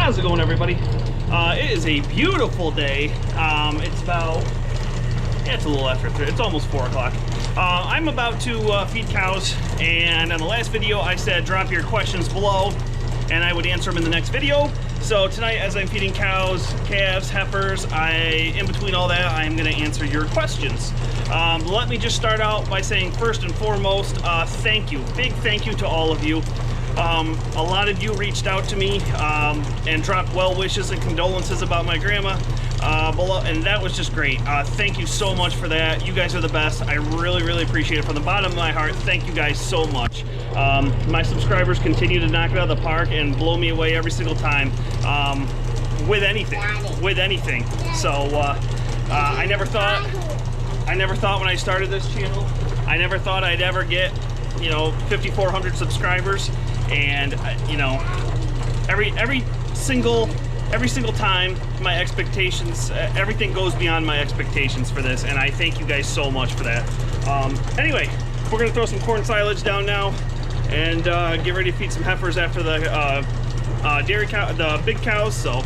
How's it going, everybody? It is a beautiful day. It's about, it's a little after 3. It's almost 4 o'clock. I'm about to feed cows, and on the last video I said drop your questions below and I would answer them in the next video. So tonight, as I'm feeding cows, calves, heifers, in between all that, I'm going to answer your questions. Let me just start out by saying, first and foremost, thank you. Big thank you to all of you. A lot of you reached out to me and dropped well wishes and condolences about my grandma below, and that was just great. Thank you so much for that. You guys are the best. I really appreciate it from the bottom of my heart. Thank you guys so much. My subscribers continue to knock it out of the park and blow me away every single time with anything. So I never thought when I started this channel, I never thought I'd ever get, you know, 5,400 subscribers. And you know, every single time my expectations, everything goes beyond my expectations for this, and I thank you guys so much for that. Anyway, we're gonna throw some corn silage down now and get ready to feed some heifers after the dairy cow, the big cows. So,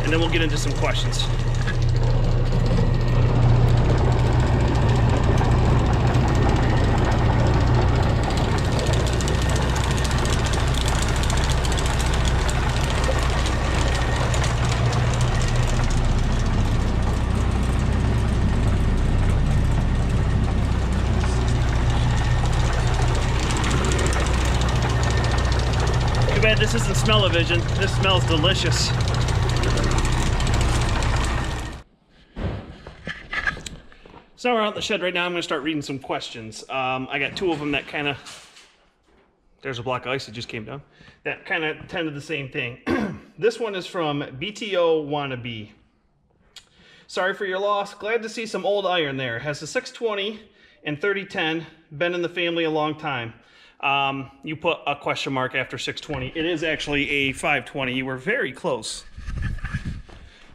and then we'll get into some questions. Bad this isn't smell-o-vision. This smells delicious. So we're out in the shed right now. I'm gonna start reading some questions. I got 2 of them that kind of, there's a block of ice that just came down, that kind of tend to the same thing. This one is from BTO Wannabe. Sorry for your loss. Glad to see some old iron there. Has a 620 and 3010, been in the family a long time. You put a question mark after 620. It is actually a 520. You were very close.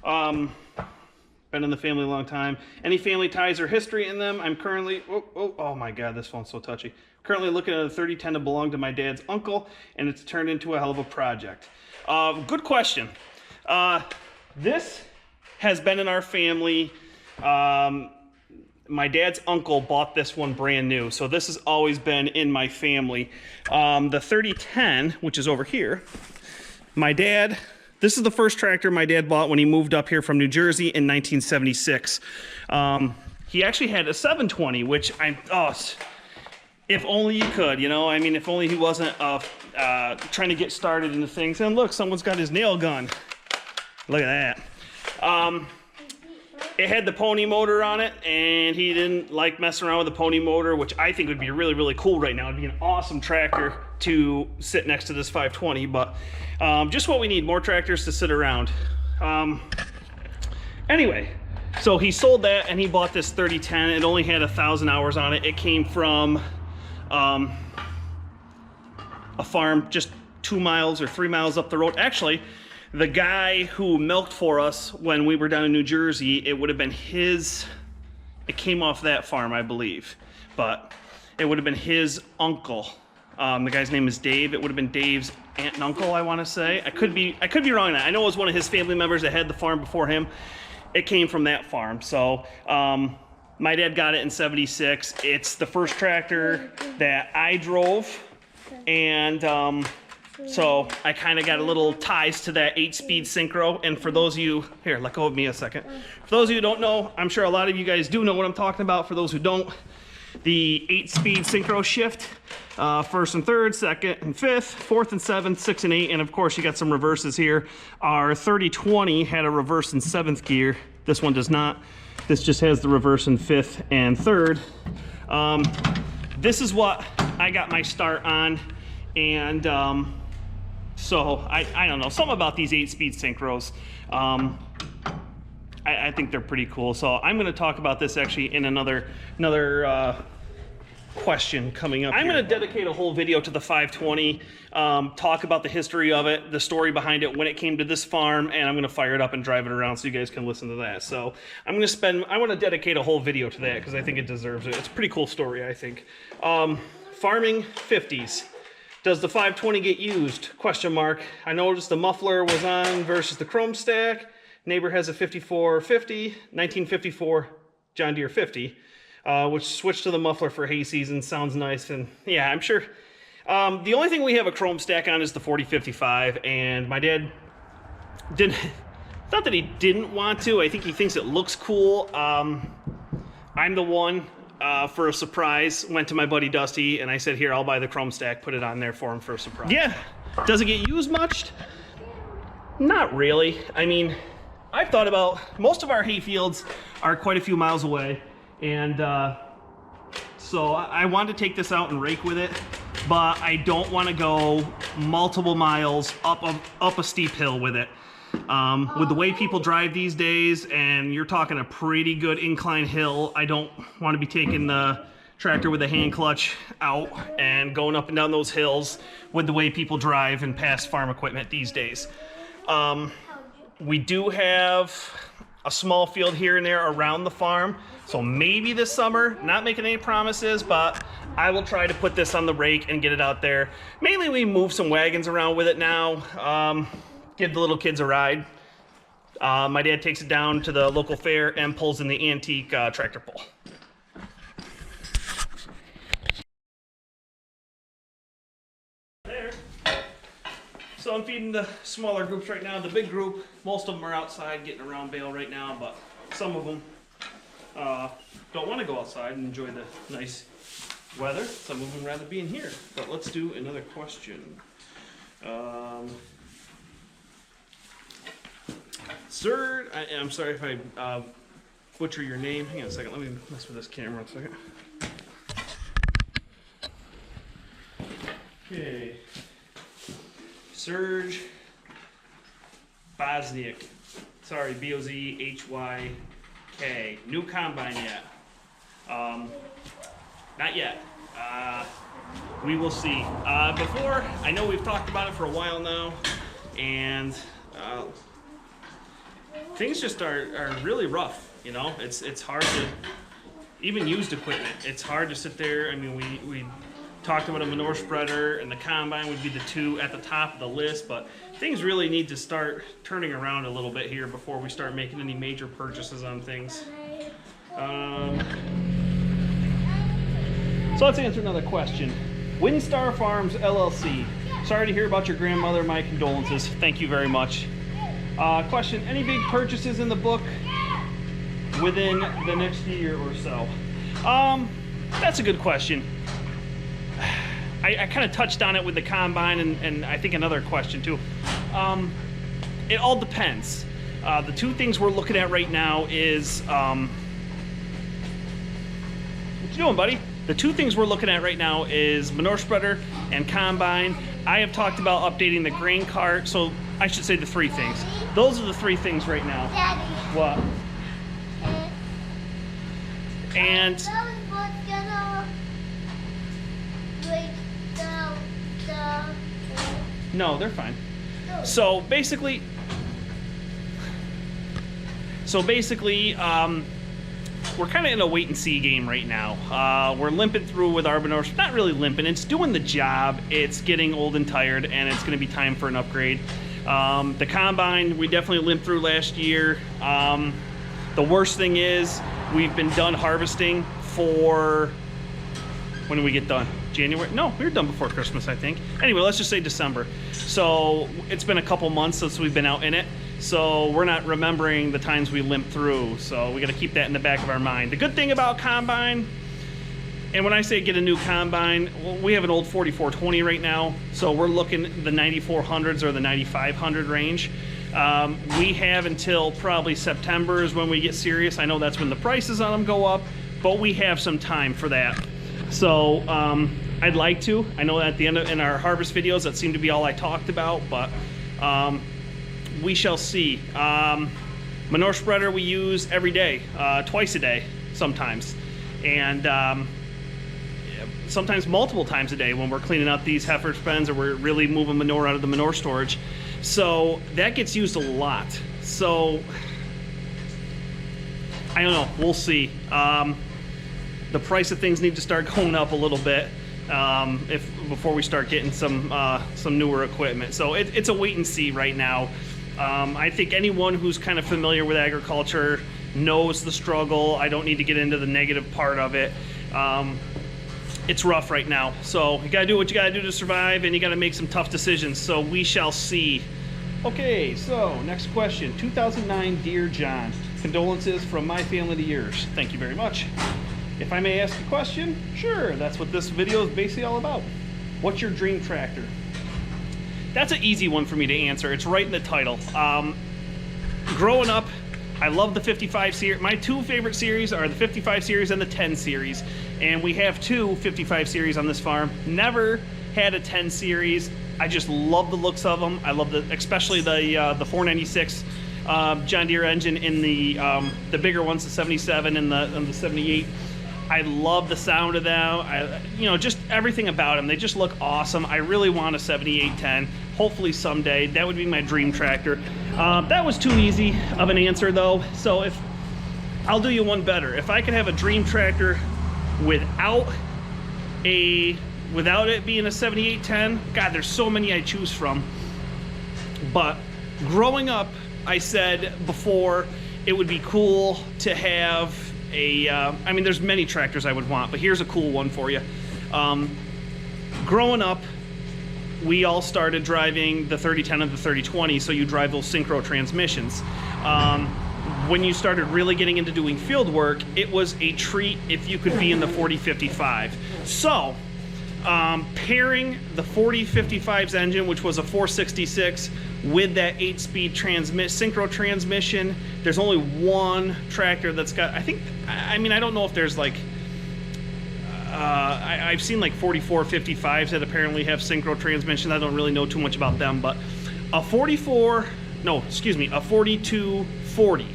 Been in the family a long time. Any family ties or history in them? I'm currently, oh my God, this phone's so touchy. Currently looking at a 3010 that belonged to my dad's uncle, and it's turned into a hell of a project. Good question. This has been in our family. My dad's uncle bought this one brand new, so this has always been in my family. The 3010, which is over here, this is the first tractor my dad bought when he moved up here from New Jersey in 1976. He actually had a 720, which if only you could, you know, I mean, if only he wasn't trying to get started into things. And look, someone's got his nail gun. Look at that. It had the pony motor on it, and he didn't like messing around with the pony motor, which I think would be really cool right now. It'd be an awesome tractor to sit next to this 520, but just what we need, more tractors to sit around. Anyway, so he sold that and he bought this 3010. It only had 1,000 hours on it. It came from a farm just 2 miles or 3 miles up the road. Actually, the guy who milked for us when we were down in New Jersey, it would have been his, it came off that farm, I believe, but it would have been his uncle. The guy's name is Dave. It would have been Dave's aunt and uncle, I want to say. I could be wrong on that. I know it was one of his family members that had the farm before him. It came from that farm. So my dad got it in '76. It's the first tractor that I drove, and so I kind of got a little ties to that 8-speed synchro. And for those of you, here, let go of me a second. For those of you who don't know, I'm sure a lot of you guys do know what I'm talking about. For those who don't, the 8-speed synchro shift, 1st and 3rd, 2nd and 5th, 4th and 7th, 6th and 8, and of course you got some reverses here. Our 3020 had a reverse in 7th gear. This one does not. This just has the reverse in 5th and 3rd. This is what I got my start on, and so I don't know, something about these 8-speed synchros. I think they're pretty cool. So I'm going to talk about this actually in another question coming up. I'm going to dedicate a whole video to the 520, talk about the history of it, the story behind it, when it came to this farm, and I'm going to fire it up and drive it around so you guys can listen to that. So I want to dedicate a whole video to that because I think it deserves it. It's a pretty cool story, I think. Farming 50s. Does the 520 get used? Question mark. I noticed the muffler was on versus the chrome stack. Neighbor has a 5450, 1954 John Deere 50, which switched to the muffler for hay season. Sounds nice, and yeah, I'm sure. The only thing we have a chrome stack on is the 4055, and my dad didn't. Not that he didn't want to. I think he thinks it looks cool. I'm the one. For a surprise, went to my buddy Dusty, and I said, here, I'll buy the chrome stack, put it on there for him for a surprise. Yeah, does it get used much? Not really. I mean, I've thought about, most of our hay fields are quite a few miles away, and so I wanted to take this out and rake with it, but I don't want to go multiple miles up a steep hill with it. With the way people drive these days, and you're talking a pretty good incline hill, I don't want to be taking the tractor with a hand clutch out and going up and down those hills with the way people drive and pass farm equipment these days. We do have a small field here and there around the farm, so maybe this summer, not making any promises, but I will try to put this on the rake and get it out there. Mainly we move some wagons around with it now. Give the little kids a ride. My dad takes it down to the local fair and pulls in the antique tractor pull. There. So I'm feeding the smaller groups right now. The big group, most of them are outside getting around bale right now, but some of them don't want to go outside and enjoy the nice weather. Some of them rather be in here. But let's do another question. Sir, I'm sorry if I butcher your name. Hang on a second. Let me mess with this camera a second. Okay. Serge Bosniak. Sorry, B-O-Z-H-Y-K. New combine yet? Not yet. We will see. Before, I know we've talked about it for a while now, and things just are really rough, you know. It's hard to even used equipment. It's hard to sit there. I mean, we talked about a manure spreader, and the combine would be the two at the top of the list, but things really need to start turning around a little bit here before we start making any major purchases on things. So let's answer another question. Windstar Farms LLC. Sorry to hear about your grandmother. My condolences. Thank you very much. Question, any big purchases in the book within the next year or so? That's a good question. I kind of touched on it with the combine, and I think another question too. It all depends. The two things we're looking at right now is, what you doing, buddy? The two things we're looking at right now is manure spreader and combine. I have talked about updating the grain cart, so I should say the three things. Those are the three things right now. Daddy. What? And no, they're fine. So basically, we're kind of in a wait and see game right now. We're limping through with our manure. Not really limping, it's doing the job. It's getting old and tired, and it's gonna be time for an upgrade. The combine, we definitely limped through last year. The worst thing is, we've been done harvesting for, when did we get done? January? No, we were done before Christmas, I think. Anyway, let's just say December. So it's been a couple months since we've been out in it. So we're not remembering the times we limped through. So we got to keep that in the back of our mind. The good thing about combine, and when I say get a new combine, we have an old 4420 right now. So we're looking the 9400s or the 9500 range. We have until probably September is when we get serious. I know that's when the prices on them go up, but we have some time for that. So I'd like to. I know that at the end of in our harvest videos, that seemed to be all I talked about, but we shall see. Manure spreader we use every day, twice a day sometimes, and sometimes multiple times a day when we're cleaning out these heifer pens or we're really moving manure out of the manure storage. So that gets used a lot. So I don't know, we'll see. The price of things need to start going up a little bit. before we start getting some newer equipment. So it's a wait and see right now. I think anyone who's kind of familiar with agriculture knows the struggle. I don't need to get into the negative part of it. It's rough right now. So you gotta do what you gotta do to survive, and you gotta make some tough decisions. So we shall see. Okay, so next question. 2009 Dear John. Condolences from my family to yours. Thank you very much. If I may ask a question, sure, that's what this video is basically all about. What's your dream tractor? That's an easy one for me to answer. It's right in the title. Growing up, I love the 55 series. My two favorite series are the 55 series and the 10 series. And we have two 55 series on this farm. Never had a 10 series. I just love the looks of them. I love especially the 496 John Deere engine in the bigger ones, the 77 and the 78. I love the sound of them. Just everything about them. They just look awesome. I really want a 7810. Hopefully someday. That would be my dream tractor. That was too easy of an answer though. So I'll do you one better. If I could have a dream tractor without it being a 7810, God, there's so many I choose from. But growing up, I said before, it would be cool to have there's many tractors I would want, but here's a cool one for you. Growing up, we all started driving the 3010 and the 3020, so you drive those synchro transmissions. When you started really getting into doing field work, it was a treat if you could be in the 4055. So, pairing the 4055's engine, which was a 466, with that 8-speed synchro transmission, there's only one tractor that's got, I don't know if there's like, I've seen like 4455s that apparently have synchro transmission. I don't really know too much about them, but a 4240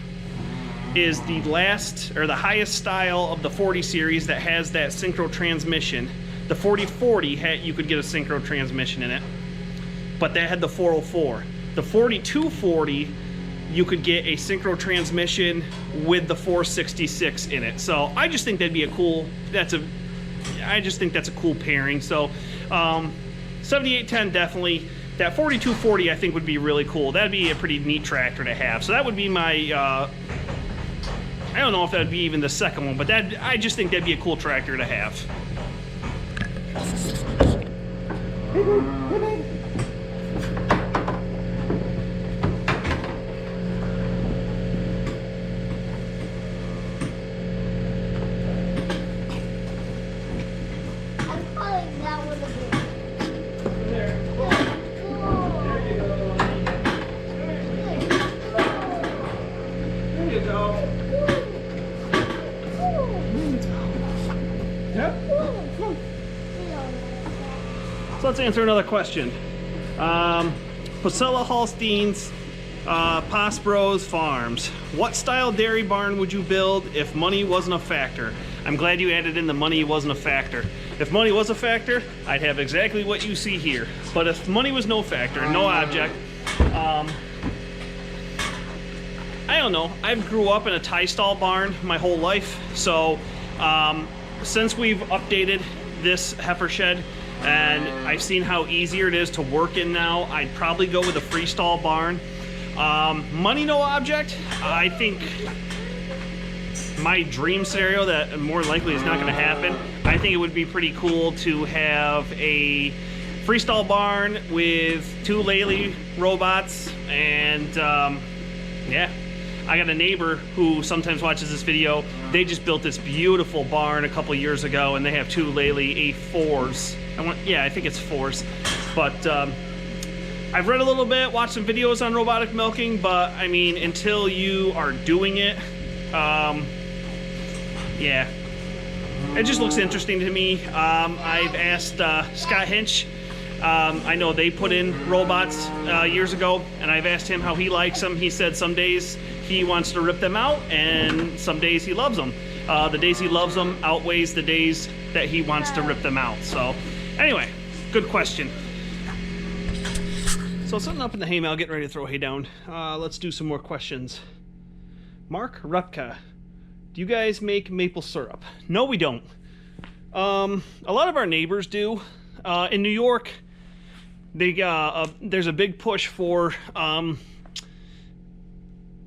is the last, or the highest style of the 40 series that has that synchro transmission. The 4040 you could get a synchro transmission in it, but that had the 404. The 4240, you could get a synchro transmission with the 466 in it. So I just think that'd be I just think that's a cool pairing. So 7810 definitely. That 4240 I think would be really cool. That'd be a pretty neat tractor to have. So that would be my, I don't know if that'd be even the second one, but I just think that'd be a cool tractor to have. Hey, babe. So let's answer another question. Pasella Holsteins, Pasbros Farms. What style dairy barn would you build if money wasn't a factor? I'm glad you added in the money wasn't a factor. If money was a factor, I'd have exactly what you see here. But if money was no factor, no object, I don't know. I grew up in a tie stall barn my whole life. So since we've updated this heifer shed, and I've seen how easier it is to work in now, I'd probably go with a freestall barn. Money no object, I think my dream scenario that more likely is not going to happen, I think it would be pretty cool to have a freestall barn with 2 Lely robots, and yeah. I got a neighbor who sometimes watches this video. They just built this beautiful barn a couple years ago, and they have 2 Lely A4s. I think it's 4s. But I've read a little bit, watched some videos on robotic milking, but I mean, until you are doing it, yeah. It just looks interesting to me. I've asked Scott Hinch. I know they put in robots years ago, and I've asked him how he likes them. He said some days he wants to rip them out, and some days he loves them. The days he loves them outweighs the days that he wants to rip them out. So anyway, good question. So something up in the hay mail, getting ready to throw hay down. Let's do some more questions. Mark Rupka, do you guys make maple syrup? No, we don't. A lot of our neighbors do. In New York, there's a big push for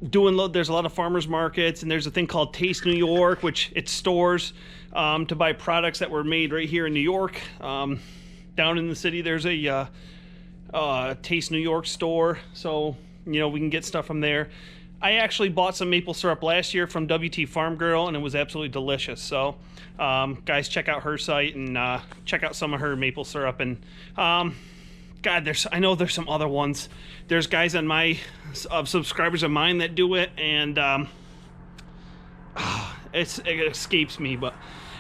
there's a lot of farmers markets, and there's a thing called Taste New York, which it's stores to buy products that were made right here in New York. Down in the city, there's a Taste New York store, so we can get stuff from there. I actually bought some maple syrup last year from WT Farm Girl, and it was absolutely delicious. So guys, check out her site and check out some of her maple syrup. And God, I know there's some other ones. There's guys on subscribers of mine that do it, and it escapes me, but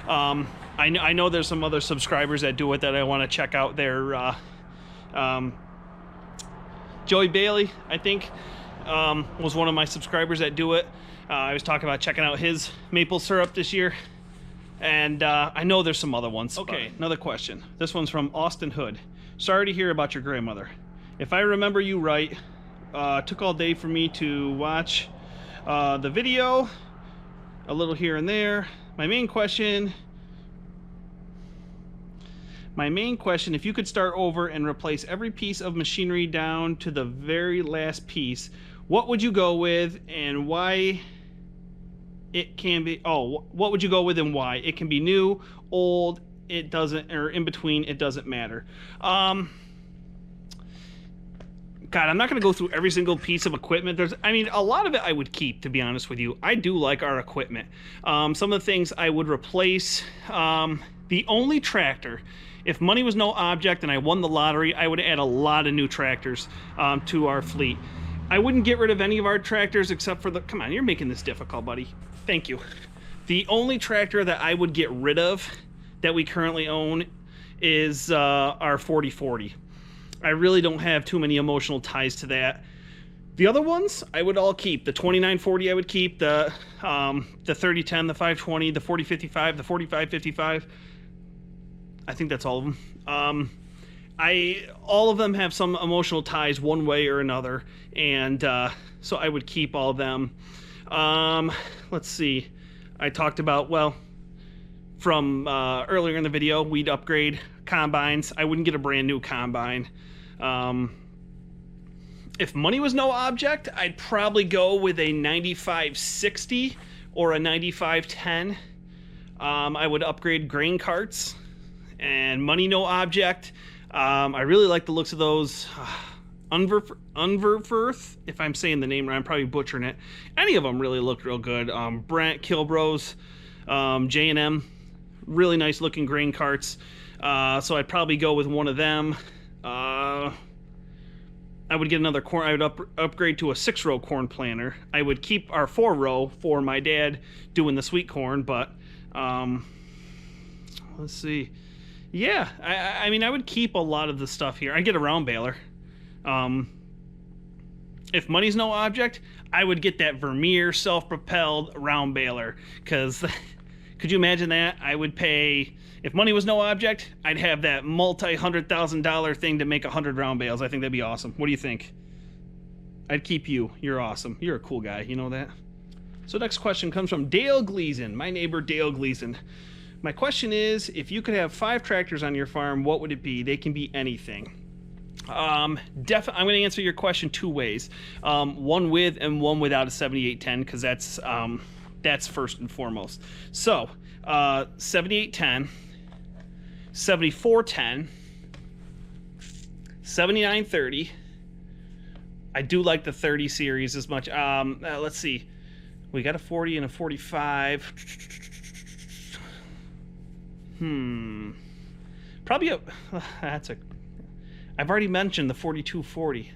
I know there's some other subscribers that do it that I want to check out. Their Joey Bailey, I think, was one of my subscribers that do it. I was talking about checking out his maple syrup this year, and I know there's some other ones. Okay, another question. This one's from Austin Hood. Sorry to hear about your grandmother. If I remember you right, took all day for me to watch the video, a little here and there. My main question, if you could start over and replace every piece of machinery down to the very last piece, what would you go with and why? It can be, what would you go with and why? It can be new, old, it doesn't, or in between, it doesn't matter. God, I'm not going to go through every single piece of equipment. A lot of it I would keep, to be honest with you. I do like our equipment. Some of the things I would replace, the only tractor, if money was no object and I won the lottery, I would add a lot of new tractors to our fleet. I wouldn't get rid of any of our tractors except for come on, you're making this difficult, buddy. Thank you. The only tractor that I would get rid of that we currently own is our 4040. I really don't have too many emotional ties to that. The other ones I would all keep. The 2940 I would keep, the 3010, the 520, the 4055, the 4555. I think that's all of them. All of them have some emotional ties one way or another, and so I would keep all of them. Let's see. I talked about, from earlier in the video, we'd upgrade combines. I wouldn't get a brand new combine. If money was no object, I'd probably go with a 9560 or a 9510. I would upgrade grain carts. And money no object, I really like the looks of those Unverfirth, if I'm saying the name right, I'm probably butchering it. Any of them really looked real good. Brent, Kilbros, J&M, really nice looking grain carts. So I'd probably go with one of them. I would get another corn. I would upgrade to a 6-row corn planter. I would keep our 4-row for my dad doing the sweet corn, but let's see. Yeah, I mean, I would keep a lot of the stuff here. I'd get a round baler. If money's no object, I would get that Vermeer self-propelled round baler, because could you imagine that? I would pay, if money was no object, I'd have that multi-$100,000 thing to make 100 round bales. I think that'd be awesome. What do you think? I'd keep you. You're awesome. You're a cool guy. You know that? So next question comes from Dale Gleason, my neighbor Dale Gleason. My question is, if you could have 5 tractors on your farm, what would it be? They can be anything. I'm going to answer your question 2 ways. One with and one without a 7810, because that's first and foremost. So 7810, 7410, 7930. I do like the 30 series as much. Let's see. We got a 40 and a 45. Probably I've already mentioned the 4240.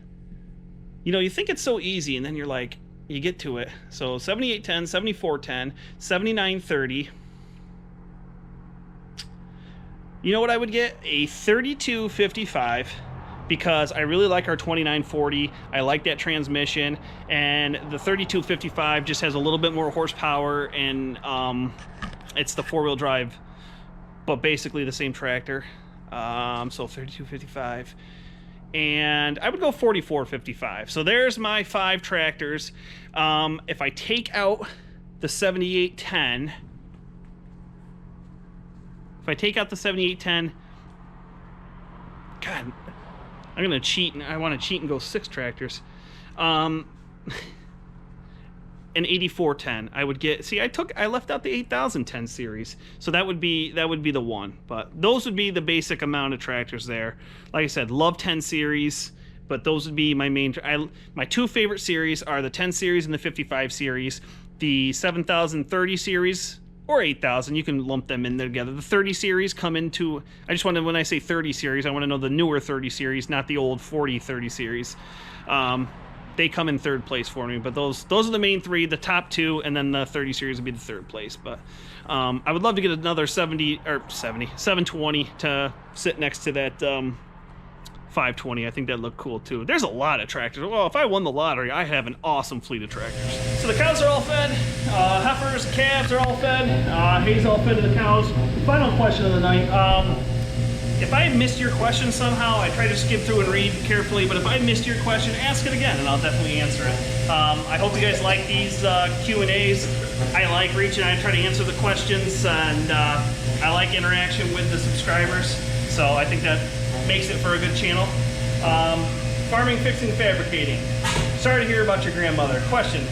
You think it's so easy, and then you're like, you get to it. So 7810, 7410, 7930. You know what I would get? A 3255, because I really like our 2940. I like that transmission, and the 3255 just has a little bit more horsepower, and it's the 4-wheel drive, but basically the same tractor. So 3255, and I would go 4455. So there's my 5 tractors. If I take out the 7810, If I take out the 7810, God, I'm gonna cheat, and I want to cheat and go 6 tractors. An 8410, I would get. See, I left out the 8010 series, so that would be the one. But those would be the basic amount of tractors there. Like I said, love 10 series, but those would be my main. My 2 favorite series are the 10 series and the 55 series. The 7030 series or 8000, you can lump them in there together. The 30 series come into. I just want to, when I say 30 series, I want to know the newer 30 series, not the old 4030 series. They come in 3rd place for me, but those are the main 3, the top 2, and then the 30 series would be the 3rd place. But I would love to get another 720 to sit next to that 520. I think that'd look cool too. There's a lot of tractors. Well, if I won the lottery, I have an awesome fleet of tractors. So the cows are all fed, heifers, calves are all fed, hay's all fed to the cows. Final question of the night. If I missed your question somehow, I try to skip through and read carefully, but if I missed your question, ask it again and I'll definitely answer it. I hope you guys like these Q&As. I like reaching out and try to answer the questions, and I like interaction with the subscribers, so I think that makes it for a good channel. Farming, fixing, fabricating. Sorry to hear about your grandmother. Question: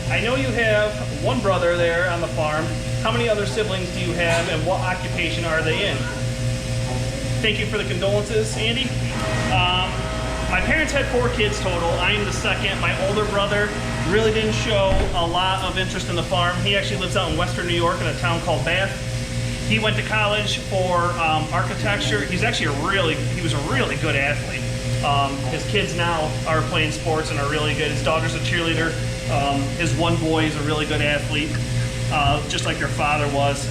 I know you have one brother there on the farm. How many other siblings do you have, and what occupation are they in? Thank you for the condolences, Andy. My parents had 4 kids total. I am the second. My older brother really didn't show a lot of interest in the farm. He actually lives out in Western New York in a town called Bath. He went to college for architecture. He was a really good athlete. His kids now are playing sports and are really good. His daughter's a cheerleader. His one boy is a really good athlete, just like their father was.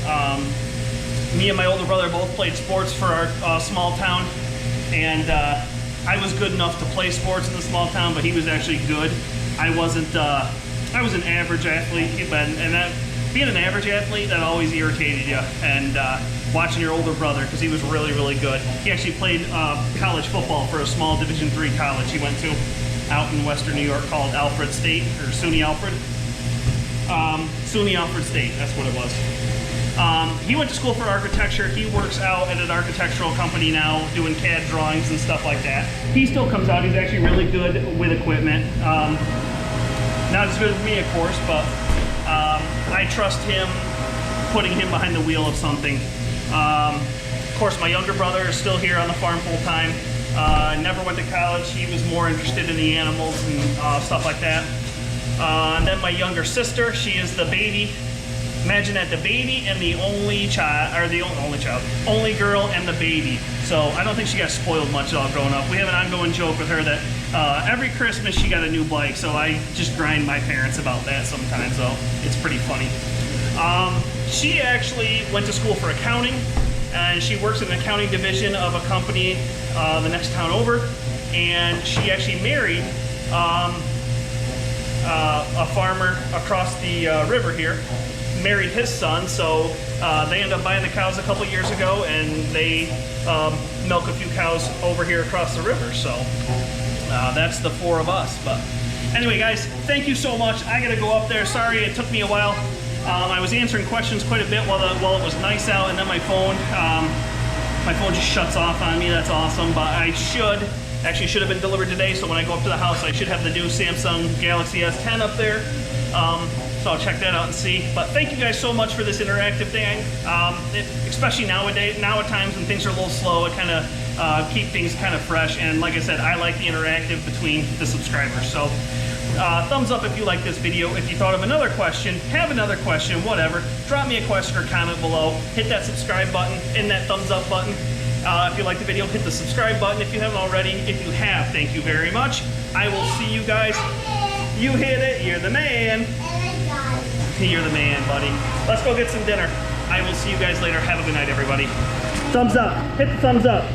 Me and my older brother both played sports for our small town, and I was good enough to play sports in the small town, but he was actually good. I wasn't. I was an average athlete, being an average athlete, that always irritated you. And watching your older brother, because he was really, really good. He actually played college football for a small Division III college he went to out in Western New York called Alfred State, or SUNY Alfred. SUNY Alfred State, that's what it was. He went to school for architecture. He works out at an architectural company now doing CAD drawings and stuff like that. He still comes out. He's actually really good with equipment. Not as good as me, of course, but I trust him putting him behind the wheel of something. Of course, my younger brother is still here on the farm full time. Never went to college. He was more interested in the animals and stuff like that. And then my younger sister, she is the baby. Imagine that, the baby and the only child, or the only girl and the baby. So I don't think she got spoiled much at all growing up. We have an ongoing joke with her that every Christmas she got a new bike, so I just grind my parents about that sometimes, so it's pretty funny. She actually went to school for accounting, and she works in the accounting division of a company the next town over, and she actually married a farmer across the river here. Married his son, so they ended up buying the cows a couple years ago, and they milk a few cows over here across the river. So that's the 4 of us. But anyway, guys, thank you so much. I gotta go up there. Sorry it took me a while. I was answering questions quite a bit while it was nice out, and then my phone just shuts off on me. That's awesome. But I should have been delivered today, so when I go up to the house, I should have the new Samsung Galaxy S10 up there. So I'll check that out and see. But thank you guys so much for this interactive thing. Especially now at times when things are a little slow, it kind of keep things kind of fresh. And like I said, I like the interactive between the subscribers. So thumbs up if you like this video. If you thought of another question, have another question, whatever, drop me a question or comment below. Hit that subscribe button and that thumbs up button. If you like the video, hit the subscribe button if you haven't already. If you have, thank you very much. I will see you guys. You hit it, you're the man. You're the man, buddy. Let's go get some dinner. I will see you guys later. Have a good night, everybody. Thumbs up. Hit the thumbs up.